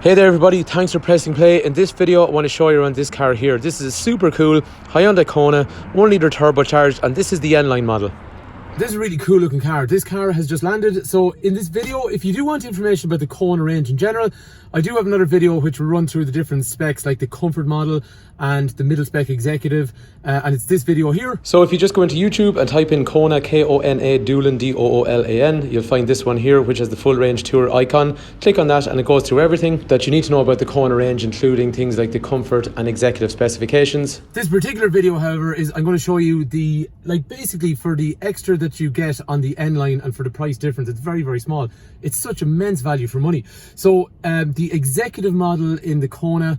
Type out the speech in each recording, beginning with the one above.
Hey there everybody, thanks for pressing play. In this video I want to show you around this car here. This is a super cool Hyundai Kona 1 litre turbocharged, and this is the N Line model. This is a really cool looking car. This car has just landed. So in this video, if you do want information about the Kona range in general, I do have another video which will run through the different specs, like the comfort model and the middle spec executive, and it's this video here. So if you just go into YouTube and type in Kona, K-O-N-A, Doolan, D-O-O-L-A-N, you'll find this one here, which has the full range tour icon. Click on that and it goes through everything that you need to know about the Kona range, including things like the comfort and executive specifications. This particular video, however, is I'm going to show you the, basically for the extra that you get on the N Line and for the price difference. It's very, very small. It's such immense value for money. So the executive model in the Kona,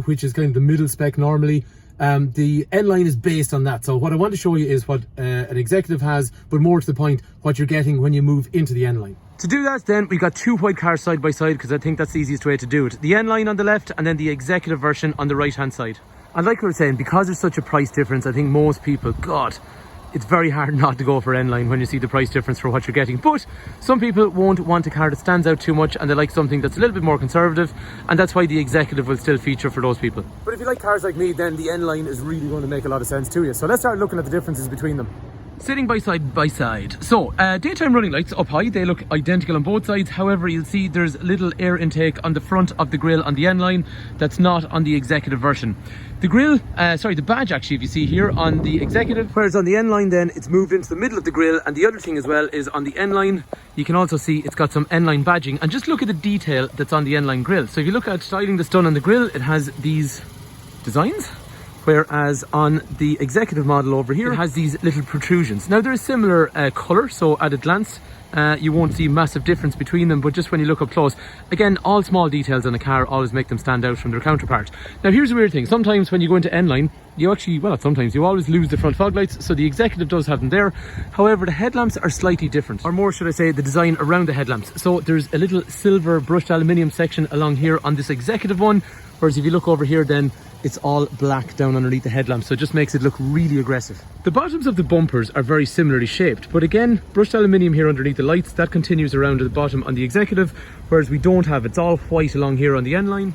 which is kind of the middle spec normally, the N Line is based on that. So what I want to show you is what an executive has, but more to the point, what you're getting when you move into the N Line. To do that, then we got two white cars side by side, because I think that's the easiest way to do it. The N Line on the left and then the executive version on the right hand side. And like we were saying, because there's such a price difference, I think most people, God, it's very hard not to go for N Line when you see the price difference for what you're getting. But some people won't want a car that stands out too much, and they like something that's a little bit more conservative, and that's why the executive will still feator for those people. But if you like cars like me, then the N Line is really going to make a lot of sense to you. So let's start looking at the differences between them. Sitting by side. So daytime running lights up high, they look identical on both sides. However, you'll see there's little air intake on the front of the grille on the N Line that's not on the executive version. The grille, the badge actually, if you see here on the executive, whereas on the N Line then it's moved into the middle of the grille. And the other thing as well is on the N Line, you can also see it's got some N Line badging, and just look at the detail that's on the N Line grille. So if you look at styling that's done on the grille, it has these designs. Whereas on the executive model over here, it has these little protrusions. Now they're a similar colour, so at a glance you won't see massive difference between them, but just when you look up close, again, all small details on a car always make them stand out from their counterpart. Now here's a weird thing, sometimes when you go into N Line, you actually, well, not sometimes, you always lose the front fog lights, so the executive does have them there. However, the headlamps are slightly different, or more should I say, the design around the headlamps. So there's a little silver brushed aluminium section along here on this executive one, whereas if you look over here then, it's all black down underneath the headlamp, so it just makes it look really aggressive. The bottoms of the bumpers are very similarly shaped, but again, brushed aluminium here underneath the lights, that continues around to the bottom on the executive, whereas we don't have, it's all white along here on the N Line.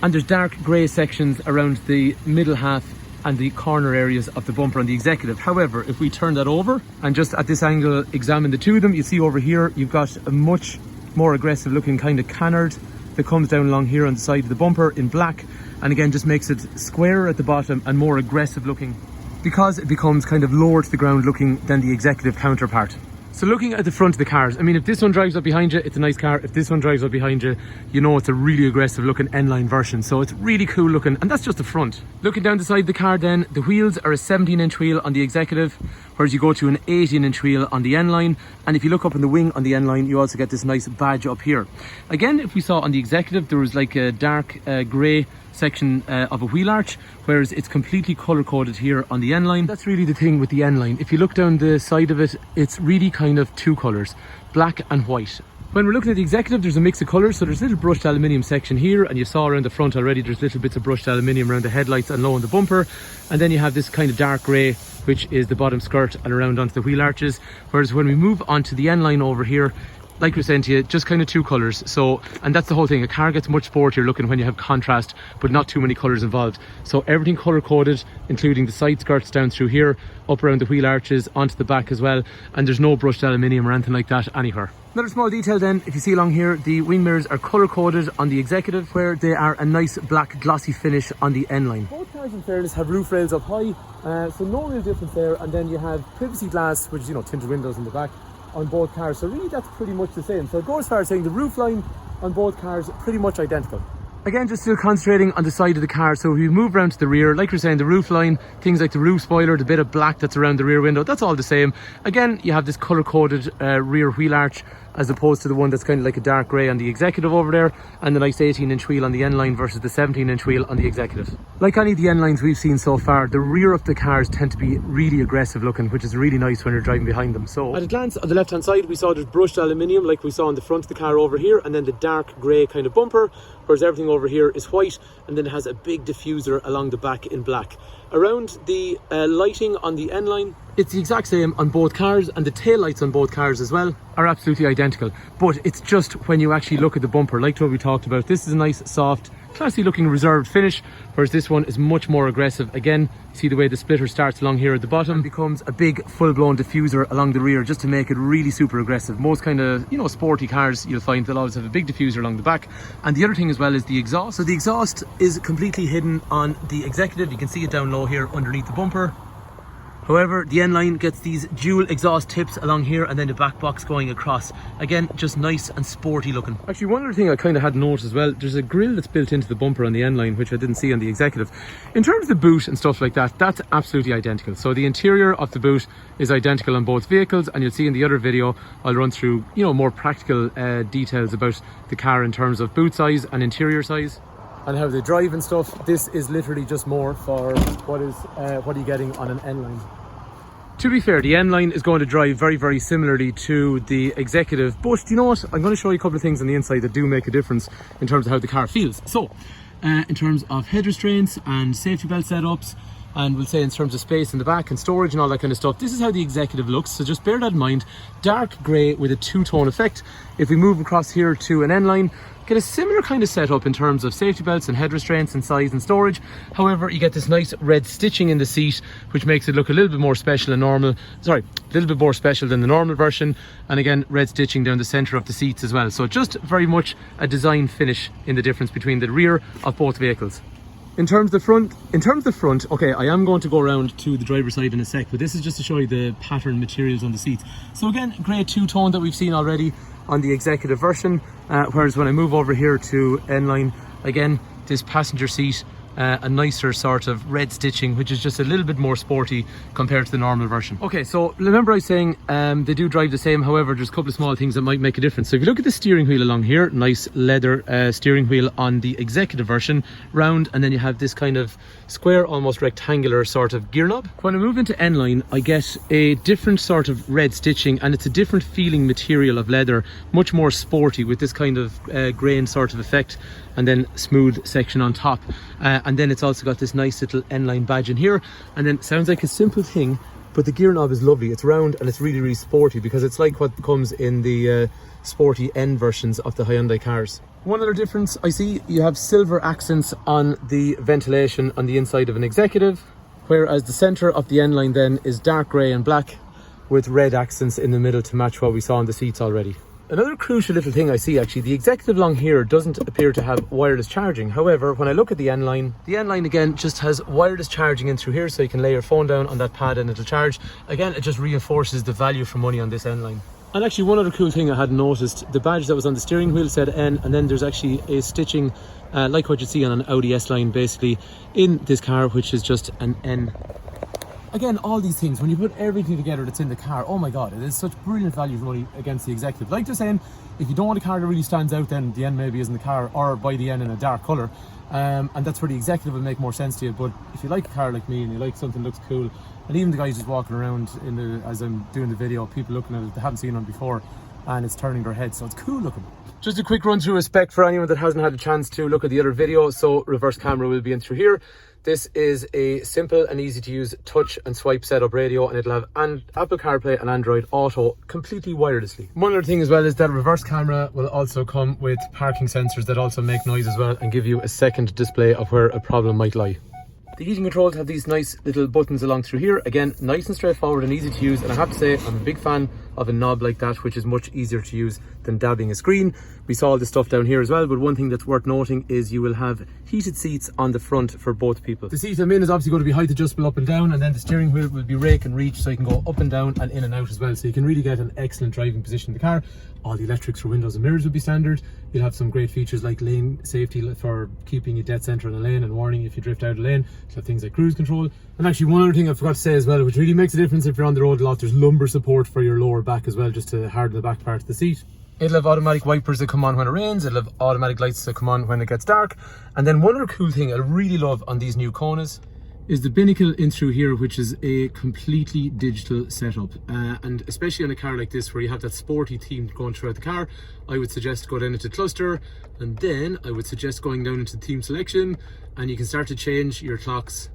And there's dark grey sections around the middle half and the corner areas of the bumper on the executive. However, if we turn that over and just at this angle examine the two of them, you see over here you've got a much more aggressive looking kind of canard that comes down along here on the side of the bumper in black, and again just makes it squarer at the bottom and more aggressive looking, because it becomes kind of lower to the ground looking than the executive counterpart. So looking at the front of the cars, I mean, if this one drives up behind you, it's a nice car. If this one drives up behind you, you know it's a really aggressive looking N Line version. So it's really cool looking, and that's just the front. Looking down the side of the car then, the wheels are a 17-inch wheel on the executive, whereas you go to an 18-inch wheel on the N Line. And if you look up in the wing on the N Line, you also get this nice badge up here. Again, if we saw on the executive, there was like a dark grey section of a wheel arch, whereas it's completely color coded here on the N Line. That's really the thing with the N Line. If you look down the side of it, it's really kind of two colors, black and white. When we're looking at the executive, there's a mix of colors. So there's a little brushed aluminium section here, and you saw around the front already there's little bits of brushed aluminium around the headlights and low on the bumper. And then you have this kind of dark grey, which is the bottom skirt and around onto the wheel arches. Whereas when we move onto the N Line over here, like we were saying to you, just kind of two colours. So, and that's the whole thing. A car gets much sportier looking when you have contrast, but not too many colours involved. So everything colour coded, including the side skirts down through here, up around the wheel arches, onto the back as well. And there's no brushed aluminium or anything like that anywhere. Another small detail then, if you see along here, the wing mirrors are colour coded on the executive, where they are a nice black glossy finish on the N Line. Both cars in fairness have roof rails up high, so no real difference there. And then you have privacy glass, which is, you know, tinted windows in the back on both cars, so really that's pretty much the same. So it goes as far as saying the roof line on both cars pretty much identical. Again, just still concentrating on the side of the car. So if we move around to the rear, like we're saying, the roof line, things like the roof spoiler, the bit of black that's around the rear window, that's all the same. Again, you have this color coded rear wheel arch, as opposed to the one that's kind of like a dark grey on the executive over there, and the nice 18-inch wheel on the N Line versus the 17-inch wheel on the executive. Like any of the N Lines we've seen so far, the rear of the cars tend to be really aggressive looking, which is really nice when you're driving behind them. So at a glance on the left hand side, we saw there's brushed aluminium like we saw on the front of the car over here, and then the dark grey kind of bumper, whereas everything over here is white, and then it has a big diffuser along the back in black. Around the lighting on the N Line, It's the exact same on both cars, and the tail lights on both cars as well are absolutely identical. But it's just when you actually look at the bumper, like what we talked about, this is a nice, soft, classy looking reserved finish, whereas this one is much more aggressive. Again, see the way the splitter starts along here at the bottom, becomes a big full-blown diffuser along the rear, just to make it really super aggressive. Most kind of, you know, sporty cars, you'll find they'll always have a big diffuser along the back. And the other thing as well is the exhaust. So the exhaust is completely hidden on the Executive. You can see it down low here underneath the bumper. However, the N-Line gets these dual exhaust tips along here, and then the back box going across. Again, just nice and sporty looking. Actually, one other thing I kind of hadn't noticed as well, there's a grille that's built into the bumper on the N-Line, which I didn't see on the Executive. In terms of the boot and stuff like that, that's absolutely identical. So the interior of the boot is identical on both vehicles, and you'll see in the other video, I'll run through, you know, more practical details about the car in terms of boot size and interior size, and how they drive and stuff. This is literally just more for what are you getting on an N-Line. To be fair, the N-Line is going to drive very, very similarly to the Executive, but you know what? I'm going to show you a couple of things on the inside that do make a difference in terms of how the car feels. So, in terms of head restraints and safety belt setups, and we'll say in terms of space in the back and storage and all that kind of stuff, this is how the Executive looks, so just bear that in mind. Dark grey with a two-tone effect. If we move across here to an N-Line, get a similar kind of setup in terms of safety belts and head restraints and size and storage. However, you get this nice red stitching in the seat, which makes it look a little bit more special than normal. Sorry, a little bit more special than the normal version. And again, red stitching down the center of the seats as well. So just very much a design finish in the difference between the rear of both vehicles. In terms of the front, okay, I am going to go around to the driver's side in a sec, but this is just to show you the pattern materials on the seats. So again, grey two-tone that we've seen already on the Executive version, whereas when I move over here to N-Line, again, this passenger seat, a nicer sort of red stitching, which is just a little bit more sporty compared to the normal version. Okay, so remember I was saying they do drive the same, however there's a couple of small things that might make a difference. So if you look at the steering wheel along here, nice leather steering wheel on the Executive version, round, and then you have this kind of square, almost rectangular sort of gear knob. When I move into N-Line, I get a different sort of red stitching, and it's a different feeling material of leather, much more sporty with this kind of grain sort of effect, and then smooth section on top. And then it's also got this nice little N-Line badge in here, and then sounds like a simple thing, but the gear knob is lovely. It's round and it's really, really sporty, because it's like what comes in the sporty N versions of the Hyundai cars. One other difference I see, you have silver accents on the ventilation on the inside of an Executive, whereas the center of the N-Line then is dark grey and black with red accents in the middle to match what we saw on the seats already. Another crucial little thing I see, actually, the Executive along here doesn't appear to have wireless charging. However, when I look at the N-Line again just has wireless charging in through here, so you can lay your phone down on that pad and it'll charge. Again, it just reinforces the value for money on this N-Line. And actually, one other cool thing I hadn't noticed, the badge that was on the steering wheel said N, and then there's actually a stitching like what you see on an Audi S-Line basically in this car, which is just an N. Again, all these things, when you put everything together that's in the car, oh my god, it is such brilliant value for money against the Executive. Like they're saying, if you don't want a car that really stands out, then the N maybe isn't the car, or buy the N in a dark colour. And that's where the Executive will make more sense to you. But if you like a car like me and you like something that looks cool, and even the guys just walking around as I'm doing the video, people looking at it, they haven't seen one before, and it's turning their heads, so it's cool looking. Just a quick run through a spec for anyone that hasn't had a chance to look at the other video. So reverse camera will be in through here. This is a simple and easy to use touch and swipe setup radio, and it'll have Apple CarPlay and Android Auto completely wirelessly. One other thing as well is that reverse camera will also come with parking sensors that also make noise as well and give you a second display of where a problem might lie. The heating controls have these nice little buttons along through here. Again, nice and straightforward and easy to use, and I have to say I'm a big fan of a knob like that, which is much easier to use than dabbing a screen. We saw all this stuff down here as well, but one thing that's worth noting is you will have heated seats on the front for both people. The seat I'm in is obviously going to be height adjustable up and down, and then the steering wheel will be rake and reach, so you can go up and down and in and out as well, so you can really get an excellent driving position in the car. All the electrics for windows and mirrors will be standard. You'll have some great features like lane safety for keeping you dead center in a lane, and warning if you drift out of lane. You'll have things like cruise control. And actually, one other thing I forgot to say as well, which really makes a difference if you're on the road a lot, there's lumbar support for your lower back as well, just to harden the back part of the seat. It'll have automatic wipers that come on when it rains. It'll have automatic lights that come on when it gets dark. And then one other cool thing I really love on these new Konas is the binnacle in through here, which is a completely digital setup. And especially on a car like this where you have that sporty theme going throughout the car, I would suggest go down into cluster, and then I would suggest going down into theme selection, and you can start to change your clocks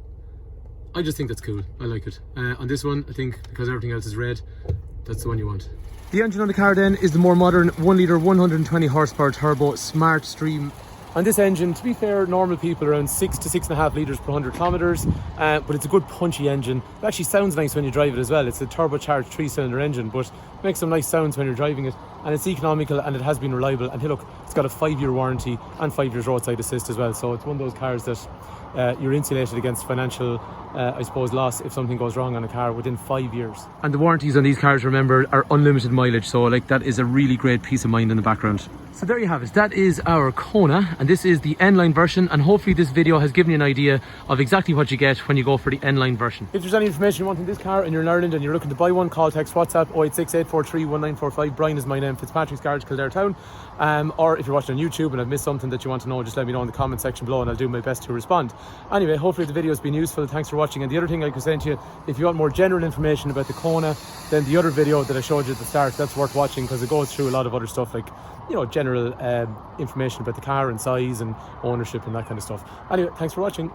I just think that's cool. I like it. On this one, I think because everything else is red, that's the one you want. The engine on the car then is the more modern 1 litre 120 horsepower turbo Smart Stream. On this engine, to be fair, normal people around 6 to 6.5 litres per 100 kilometres, but it's a good punchy engine. It actually sounds nice when you drive it as well. It's a turbocharged 3-cylinder engine, but it makes some nice sounds when you're driving it, and it's economical and it has been reliable. And hey look, it's got a 5-year warranty and 5 years roadside assist as well, so it's one of those cars that you're insulated against financial I suppose loss if something goes wrong on a car within 5 years. And the warranties on these cars, remember, are unlimited mileage, so like that is a really great peace of mind in the background. So there you have it, that is our Kona, and this is the NLine version, and hopefully this video has given you an idea of exactly what you get when you go for the NLine version. If there's any information you want on this car and you're in Ireland and you're looking to buy one, call, text, WhatsApp 086 843 1945. Brian is my name, Fitzpatrick's Garage, Kildare Town. Or if you're watching on YouTube and I've missed something that you want to know, just let me know in the comment section below and I'll do my best to respond. Anyway, hopefully the video has been useful. Thanks for watching. And the other thing I could say to you, if you want more general information about the Kona, then the other video that I showed you at the start, that's worth watching because it goes through a lot of other stuff like, you know, general information about the car and size and ownership and that kind of stuff. Anyway, thanks for watching.